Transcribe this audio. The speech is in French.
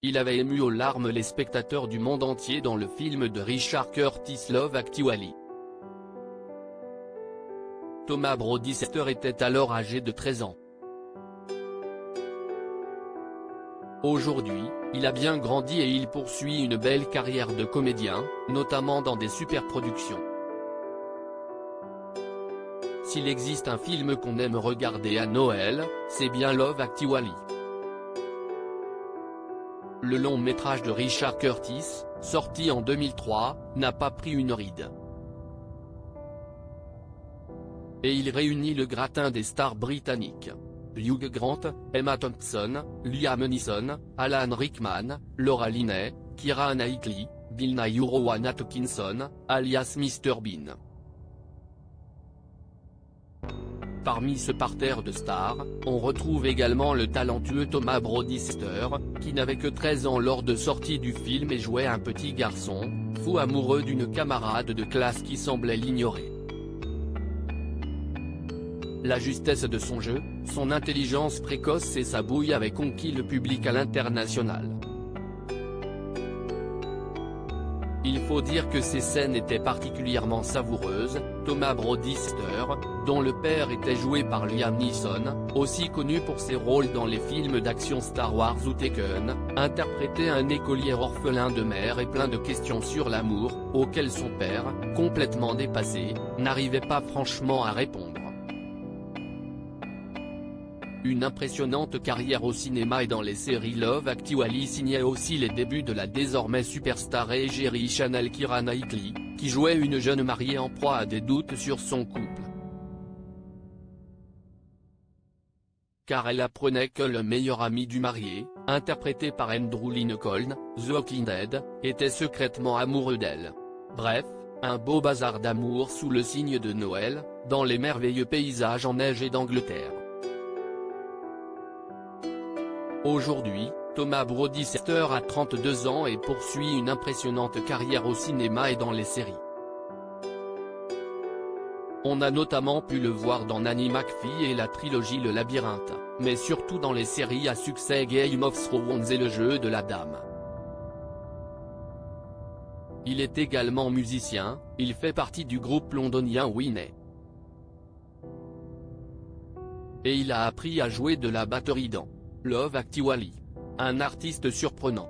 Il avait ému aux larmes les spectateurs du monde entier dans le film de Richard Curtis Love Actually. Thomas Brodie-Sester était alors âgé de 13 ans. Aujourd'hui, il a bien grandi et il poursuit une belle carrière de comédien, notamment dans des superproductions. S'il existe un film qu'on aime regarder à Noël, c'est bien Love Actually. Le long métrage de Richard Curtis, sorti en 2003, n'a pas pris une ride. Et il réunit le gratin des stars britanniques. Hugh Grant, Emma Thompson, Liam Neeson, Alan Rickman, Laura Linney, Keira Knightley, Bill Nighy ou Rowan Atkinson, alias Mr Bean. Parmi ce parterre de stars, on retrouve également le talentueux Thomas Brodie-Sester, qui n'avait que 13 ans lors de sortie du film et jouait un petit garçon, fou amoureux d'une camarade de classe qui semblait l'ignorer. La justesse de son jeu, son intelligence précoce et sa bouille avaient conquis le public à l'international. Il faut dire que ces scènes étaient particulièrement savoureuses. Thomas Brodie-Sester, dont le père était joué par Liam Neeson, aussi connu pour ses rôles dans les films d'action Star Wars ou Taken, interprétait un écolier orphelin de mère et plein de questions sur l'amour, auxquelles son père, complètement dépassé, n'arrivait pas franchement à répondre. Une impressionnante carrière au cinéma et dans les séries. Love Actually signait aussi les débuts de la désormais superstar égérie Chanel Keira Knightley, qui jouait une jeune mariée en proie à des doutes sur son couple. Car elle apprenait que le meilleur ami du marié, interprété par Andrew Lincoln, The Walking Dead, était secrètement amoureux d'elle. Bref, un beau bazar d'amour sous le signe de Noël, dans les merveilleux paysages enneigés d'Angleterre. Aujourd'hui, Thomas Brodie-Sester a 32 ans et poursuit une impressionnante carrière au cinéma et dans les séries. On a notamment pu le voir dans Nanny McPhee et la trilogie Le Labyrinthe, mais surtout dans les séries à succès Game of Thrones et Le Jeu de la Dame. Il est également musicien, il fait partie du groupe londonien Winnet. Et il a appris à jouer de la batterie dans Love Actually. Un artiste surprenant.